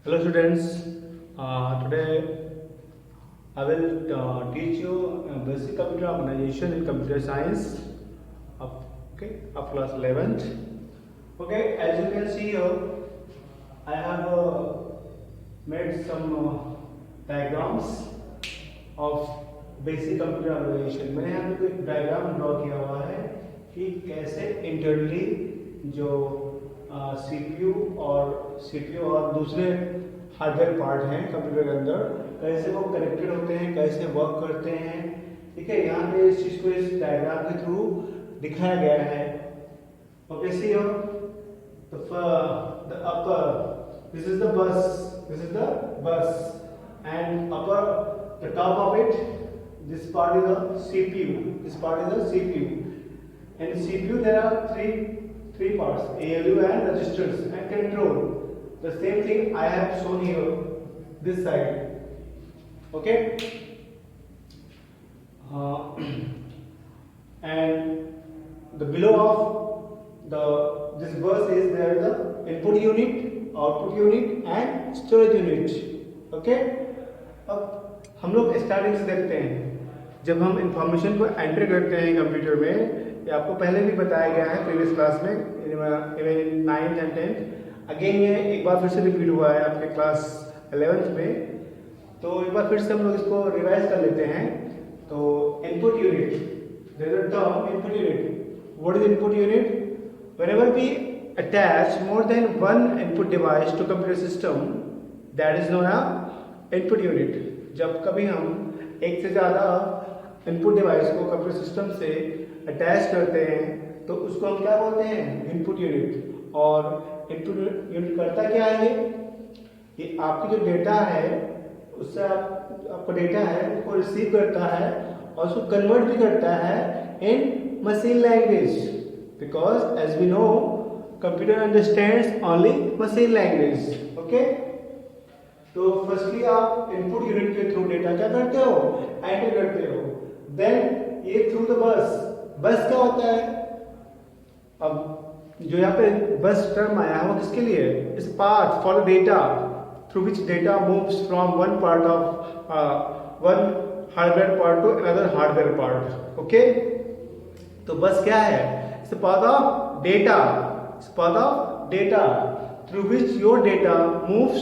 Hello students, today I will teach you basic computer organization in computer science of class 11th. Okay, as you can see here, I have made some diagrams of basic computer organization. मैंने यहाँ पे एक diagram draw किया हुआ है कि कैसे internally जो सीपीयू और दूसरे हार्डवेयर पार्ट हैं कंप्यूटर के अंदर कैसे वो कनेक्टेड होते हैं, कैसे वर्क करते हैं। ठीक है, यहाँ पे इस चीज को इस डायग्राम के थ्रू दिखाया गया है। Okay, see here the upper, this is the bus and upper, the top of it, this part is the CPU. And in CPU there are three parts, ALU and registers and control. The same thing I have shown here, this side. Okay, and the below of this bus is there the input unit, output unit and storage unit. Okay, अब हम लोग starting से देखते हैं। जब हम information को enter करते हैं कंप्यूटर में, ये आपको पहले भी बताया गया है प्रीवियस क्लास में, even 9th and 10th। Again ये एक बार फिर से रिपीट हुआ है आपके क्लास 11th में, तो एक बार फिर से हम लोग इसको रिवाइज कर लेते हैं। तो input unit, there is a term input unit. What is input unit? Whenever we attach more than one input device to computer system, that is known as input unit। जब कभी हम एक से ज़्यादा इनपुट डिवाइस को computer system से attach करते हैं तो उसको हम क्या बोलते हैं? Input unit. और इनपुट यूनिट करता क्या है? ये आपकी जो डेटा है उससे आपका डेटा है उसको रिसीव करता है और उसको कन्वर्ट भी करता है in machine language, because as we know computer understands only machine language. Okay, तो फर्स्टली आप इनपुट यूनिट के थ्रू डेटा क्या करते हो? एंटर करते हो। देन ये थ्रू द बस क्या होता है? अब जो यहाँ पे बस टर्म आया है वो किसके लिए? इस path for data through which data moves from one part of one hardware part two another hardware part. Okay, तो बस क्या है? Its path of data through which your data moves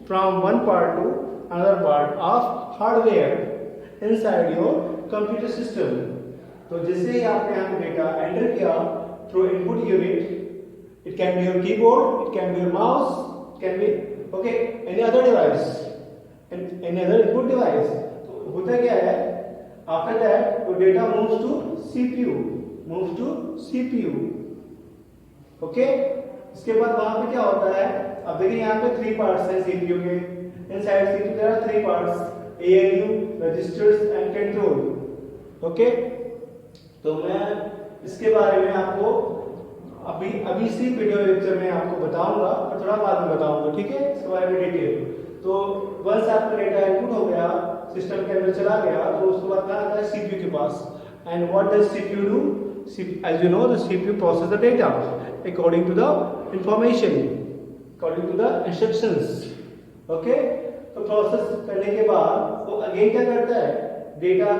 from one part to another part of hardware inside your computer system। तो जैसे ही आपने यहाँ पे data enter किया through input unit, it can be your keyboard, it can be your mouse, it can be okay any other device, any other input device। तो होता क्या है? After that your data moves to CPU। Okay, इसके बाद वहां पे क्या होता है? अब देखिए यहाँ पे 3 पार्ट्स हैं सीपीयू के। Inside CPU there are 3 parts, ALU, registers and control. Okay, तो मैं इसके बारे में आपको अभी इसी वीडियो लेक्चर में आपको बताऊंगा और थोड़ा बाद में बताऊंगा। ठीक है, इसके बारे में डिटेल। तो वंस आपका डेटा इनपुट हो गया, सिस्टम के अंदर चला गया, तो उसके बाद क्या आता है? सीपीयू के पास। And what does CPU do? As you know, the CPU process the data according to the information, according to the instructions। okay, तो प्रोसेस करने के बाद वो अगेन क्या करता है? डेटा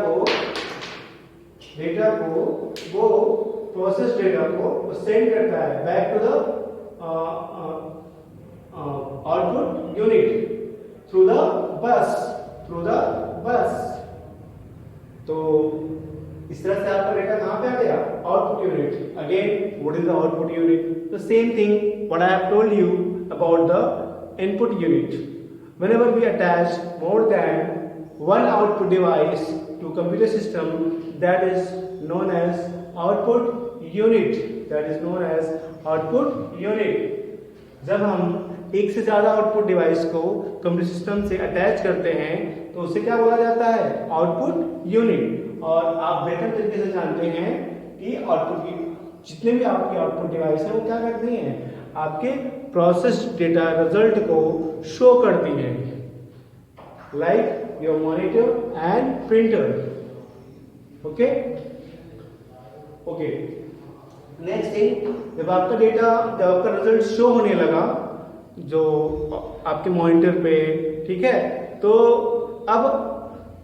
को वो प्रोसेस डेटा को सेंड करता है back to the output unit through the bus. तो इस तरह से आपका डेटा कहां पे आ गया? Output unit. Again what is the output unit? The same thing what I have told you about the input unit. Whenever we attach more than one output device to computer system, that is known as output unit। जब हम एक से ज्यादा output device को computer system से attach करते हैं तो उसे क्या बोला जाता है? Output unit. और आप बेहतर तरीके से जानते हैं कि आउटपुट जितने भी आपके आउटपुट डिवाइस है वो क्या करती हैं? आपके प्रोसेस डेटा रिजल्ट को शो करती हैं, like your monitor and printer. Okay, next thing, जब आपका रिजल्ट शो होने लगा जो आपके मॉनिटर पे, ठीक है। तो अब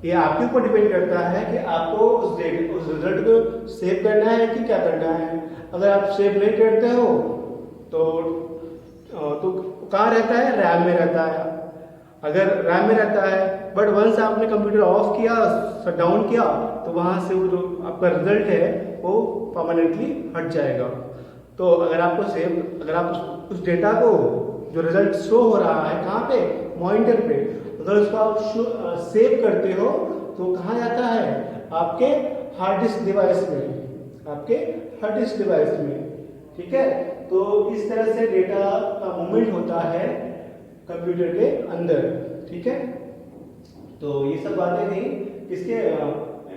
ये आपके ऊपर डिपेंड करता है कि आपको उस रिजल्ट को सेव करना है कि क्या करना है। अगर आप सेव नहीं करते हो तो कहाँ रहता है, रैम में रहता है। अगर रैम में रहता है, बट वंस आपने कंप्यूटर ऑफ किया, शट डाउन किया, तो वहाँ से वो जो आपका रिजल्ट है वो परमानेंटली हट जाएगा। तो अगर आप उस डेटा को, जो रिजल्ट शो हो रहा है कहाँ पे, मॉनिटर पे, अगर उसको आप सेव करते हो तो कहाँ जाता है, आपके हार्ड डिस्क डिवाइस में, ठीक है। तो इस तरह से डेटा का मूवमेंट होता है कंप्यूटर के अंदर, ठीक है। तो ये सब बातें थी इसके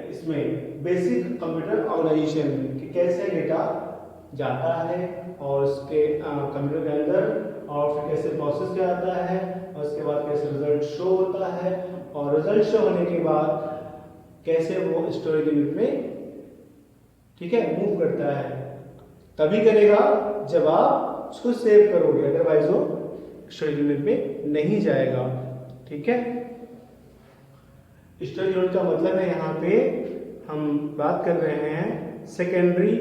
इसमें बेसिक कंप्यूटर ऑर्गेनाइजेशन में, कि कैसे डेटा जाता है और उसके कंप्यूटर के अंदर, और फिर कैसे प्रोसेस किया जाता है, और उसके बाद कैसे रिजल्ट शो होता है, और रिजल्ट शो होने के बाद कैसे वो स्टोरेज यूनिट में, ठीक है, मूव करता है। तभी करेगा जब आप उसको सेव करोगे, अदरवाइज वो स्टोरेज यूनिट में नहीं जाएगा, ठीक है। स्टोरेज यूनिट का मतलब है, यहाँ पे हम बात कर रहे हैं सेकेंडरी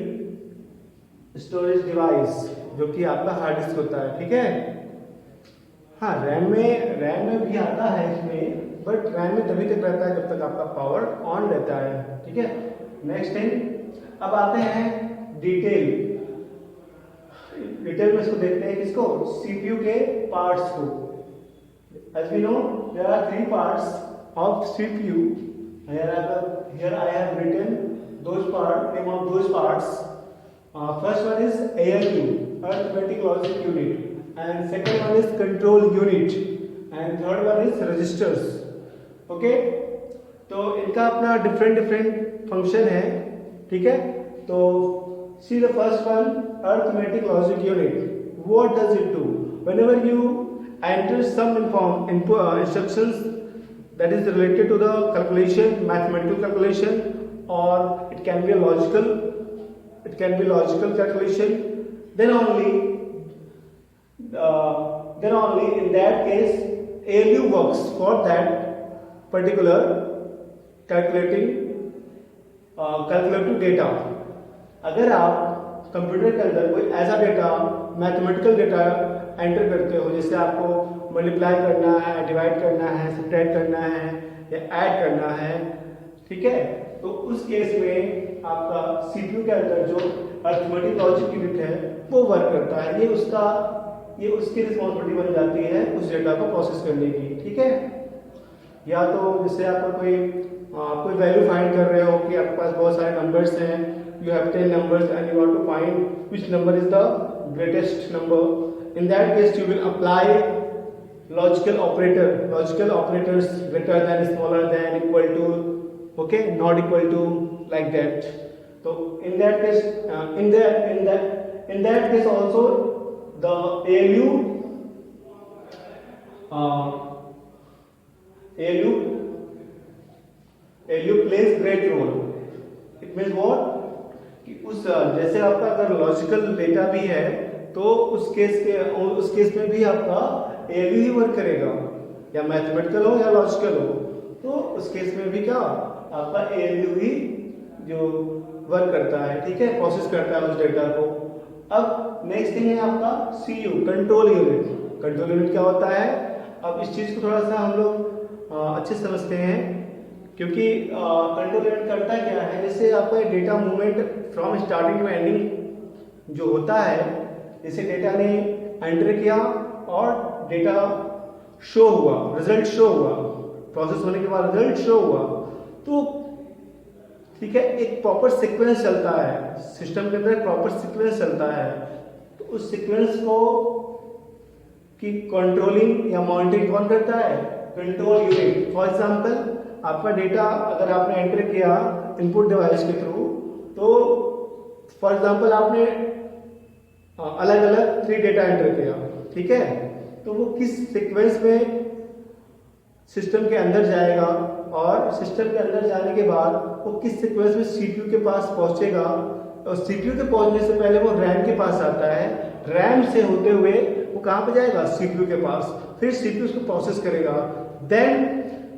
स्टोरेज डिवाइस, जो कि आपका हार्ड डिस्क होता है, ठीक है। हाँ, रैम में भी आता है इसमें, बट रैम में तभी तक रहता है जब तक आपका पावर ऑन रहता है, ठीक है। नेक्स्ट थिंग, अब आते हैं डिटेल में इसको देखते हैं, किसको, सीपीयू के पार्ट्स को। As we know, there are three parts of CPU. Here I have written name of those parts. First one is ALU, Arithmetic Logic Unit, and second one is Control Unit, and third one is Registers. Okay? तो इनका अपना different function है, ठीक है। तो see the first one, Arithmetic Logic Unit. What does it do? Whenever you enter some instructions that is related to the calculation, mathematical calculation, or it can be a logical calculation, then only in that case ALU works for that particular calculative data. अगर आप computer के अंदर कोई ऐसा data, mathematical data enter करते हो, जैसे आपको मल्टीप्लाई करना है, डिवाइड करना है, सब्ट्रैक्ट करना है या ऐड करना है, ठीक है, तो उस केस में आपका सीपीयू के अंदर जो अरिथमेटिक लॉजिक यूनिट है वो वर्क करता है। ये उसकी रिस्पॉन्सिबिलिटी बन जाती है उस डेटा को प्रोसेस करने की, ठीक है। या तो जैसे आपका कोई वैल्यू फाइंड कर रहे हो कि आपके पास बहुत सारे नंबर्स हैं, you have 10 numbers and you want to find which number is the greatest number. In that case you will apply logical operators, greater than, smaller than, equal to, okay, not equal to, like that. So in that case also the ALU plays great role. It means what? कि उस जैसे आपका अगर logical data भी है तो उस case में भी आपका ALU ही वर्क करेगा, या मैथमेटिकल हो या लॉजिकल हो, तो उस केस में भी क्या, आपका ALU ही जो वर्क करता है, ठीक है, प्रोसेस करता है उस डेटा को। अब नेक्स्ट थिंग है आपका CU, कंट्रोल यूनिट क्या होता है। अब इस चीज को थोड़ा सा हम लोग अच्छे समझते हैं, क्योंकि कंट्रोल यूनिट करता क्या है, जैसे आपका data movement from starting to ending जो होता है, जैसे डेटा ने एंटर किया और डेटा शो हुआ, रिजल्ट शो हुआ, प्रोसेस होने के बाद रिजल्ट शो हुआ, तो ठीक है, एक प्रॉपर सीक्वेंस चलता है सिस्टम के अंदर, एक प्रॉपर सीक्वेंस चलता है। तो उस सीक्वेंस को की कंट्रोलिंग या मॉनिटरिंग कौन करता है, कंट्रोल यूनिट। फॉर एग्जांपल आपका डेटा अगर आपने एंटर किया इनपुट डिवाइस के थ्रू, तो फॉर एग्जांपल आपने अलग अलग 3 डेटा एंटर किया, ठीक है, तो वो किस सीक्वेंस में सिस्टम के अंदर जाएगा, और सिस्टम के अंदर जाने के बाद वो किस सीक्वेंस में सीपीयू के पास पहुंचेगा, और सीपीयू के पहुंचने से पहले वो रैम के पास आता है, रैम से होते हुए वो कहाँ पे जाएगा, सीपीयू के पास, फिर सीपीयू उसको प्रोसेस करेगा, देन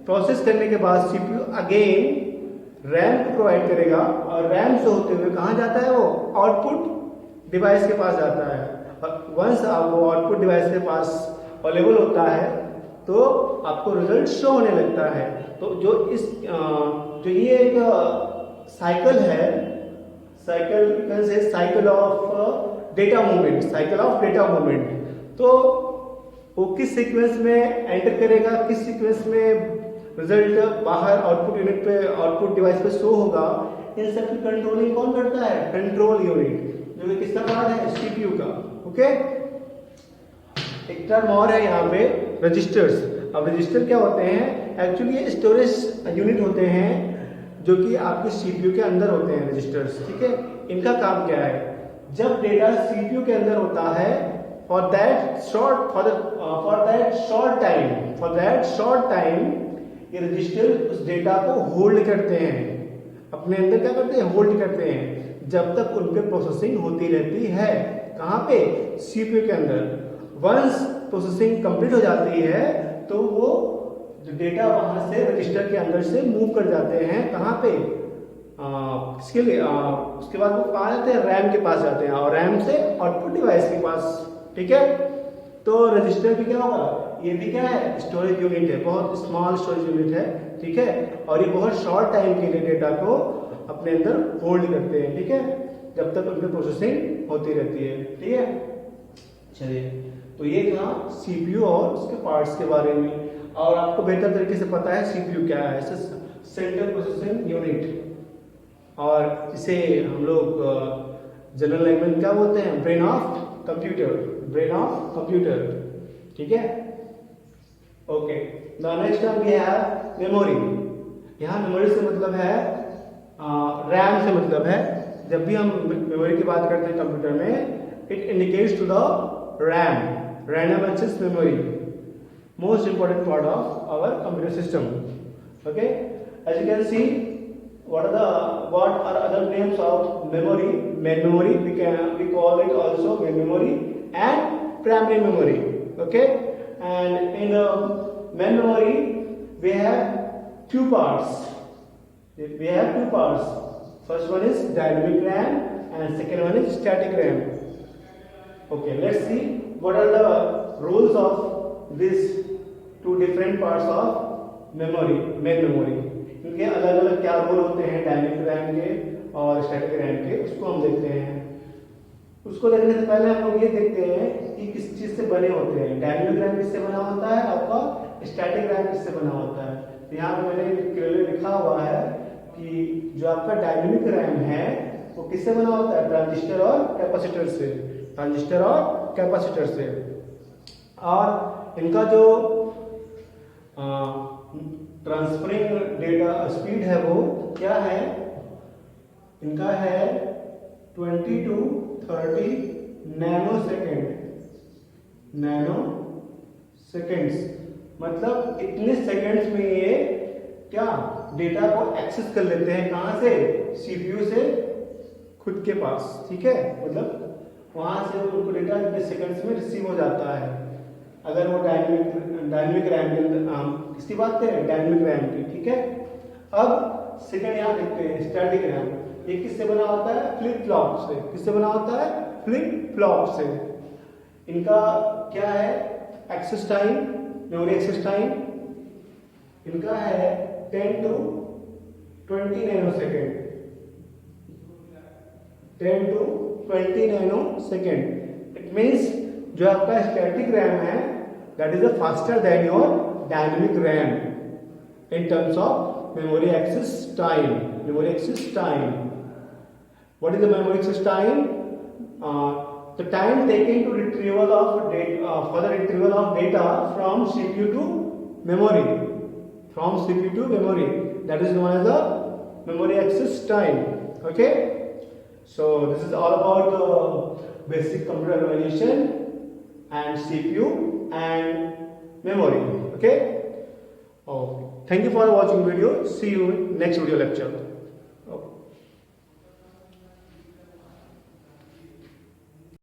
प्रोसेस करने के बाद सीपीयू अगेन रैम को प्रोवाइड करेगा और रैम से होते हुए कहाँ जाता है, वो आउटपुट डिवाइस के पास जाता है। और वंस वो आउटपुट डिवाइस के पास अवेलेबल होता है तो आपको रिजल्ट शो होने लगता है। तो जो ये एक साइकिल है, साइकिल ऑफ डेटा मूवमेंट, तो वो किस सीक्वेंस में एंटर करेगा, किस सीक्वेंस में रिजल्ट बाहर आउटपुट यूनिट पे, आउटपुट डिवाइस पे शो होगा, इन सब की कंट्रोलिंग कौन करता है, कंट्रोल यूनिट, जो कि किसका पार्ट है, सीपीयू का। ओके, एक टर्म और है यहाँ पे, रजिस्टर्स। अब रजिस्टर क्या होते हैं, एक्चुअली ये स्टोरेज यूनिट होते हैं जो कि आपके सीपीयू के अंदर होते हैं, रजिस्टर्स। ठीक है, इनका काम क्या है, जब डेटा सीपीयू के अंदर होता है, फॉर दैट शॉर्ट टाइम ये रजिस्टर उस डेटा को होल्ड करते हैं, अपने अंदर क्या करते हैं, होल्ड करते हैं, जब तक उन पे प्रोसेसिंग होती रहती है। कहाँ पे, सीपीयू के अंदर। वंस प्रोसेसिंग कंप्लीट हो जाती है तो वो जो डेटा वहां से रजिस्टर के अंदर से मूव कर जाते हैं, कहाँ पे, इसके लिए उसके बाद वो कहाँ जाते हैं, रैम के पास जाते हैं, और रैम से आउटपुट डिवाइस के पास। ठीक है, तो रजिस्टर भी क्या होगा, ये भी क्या है, स्टोरेज यूनिट है, बहुत स्मॉल स्टोरेज यूनिट है। ठीक है, और ये बहुत शॉर्ट टाइम के लिए डेटा को अपने अंदर होल्ड करते हैं। ठीक है, जब तक उनकी प्रोसेसिंग होती रहती है। ठीक है, चलिए, तो ये था सीपीयू और उसके पार्ट्स के बारे में, और आपको बेहतर तरीके से पता है सीपीयू क्या है, सेंट्रल प्रोसेसिंग यूनिट, और इसे हम लोग जनरल लैंग्वेज में क्या बोलते हैं, ब्रेन ऑफ कंप्यूटर। ठीक है, okay, the next term we have memory. यहाँ मेमोरी से मतलब है रैम से मतलब है, जब भी हम मेमोरी की बात करते हैं कंप्यूटर में, it indicates to the random access memory, most important part of our computer system. Okay, as you can see, what are other names of memory? Main memory, we call it also main memory and primary memory. Okay, and in main memory we have two parts. First one is dynamic RAM and second one is static RAM. Okay, let's see what are the roles of these two different parts of memory, main memory. इनके अलग अलग क्या role होते हैं, dynamic RAM के और static RAM के, उसको हम देखते हैं। उसको देखने से पहले हम लोग ये देखते हैं कि किस चीज से बने होते हैं। डायनेमिक रैम किससे बना होता है आपका, स्टैटिक रैम किससे बना होता है। तो यहाँ पे मैंने क्लियरली लिखा हुआ है कि जो आपका डायनेमिक रैम है वो किससे बना होता है, ट्रांजिस्टर और कैपेसिटर से। और इनका जो ट्रांसफरिंग डेटा स्पीड है वो क्या है, इनका है 20 to 30 नैनो सेकेंड्स, मतलब इतने सेकेंड्स में ये क्या डेटा को एक्सेस कर लेते हैं, कहां से, सीपीयू से खुद के पास। ठीक है, मतलब वहां से उनको डेटा इतने सेकेंड्स में रिसीव हो जाता है। अगर वो डायनेमिक रैम के अंदर, किसकी बात करें, डायनेमिक रैम की। ठीक है, अब सेकंड यहाँ देखते हैं स्टैटिक रैम। ये किससे बना होता है, फ्लिप फ्लॉप से। किससे बना होता है, फ्लिप फ्लॉप से। इनका क्या है, access time, memory access time इनका है 10 to 20 nano second, 10 to 20 nano second. It means जो आपका स्टैटिक रैम है that is faster than your dynamic RAM in terms of memory access time. What is the memory access time? The time taken to retrieval of data, further retrieval of data from CPU to memory, that is known as the memory access time. Okay, so this is all about the basic computer organization and CPU and memory. Okay, thank you for watching video. See you in next video lecture.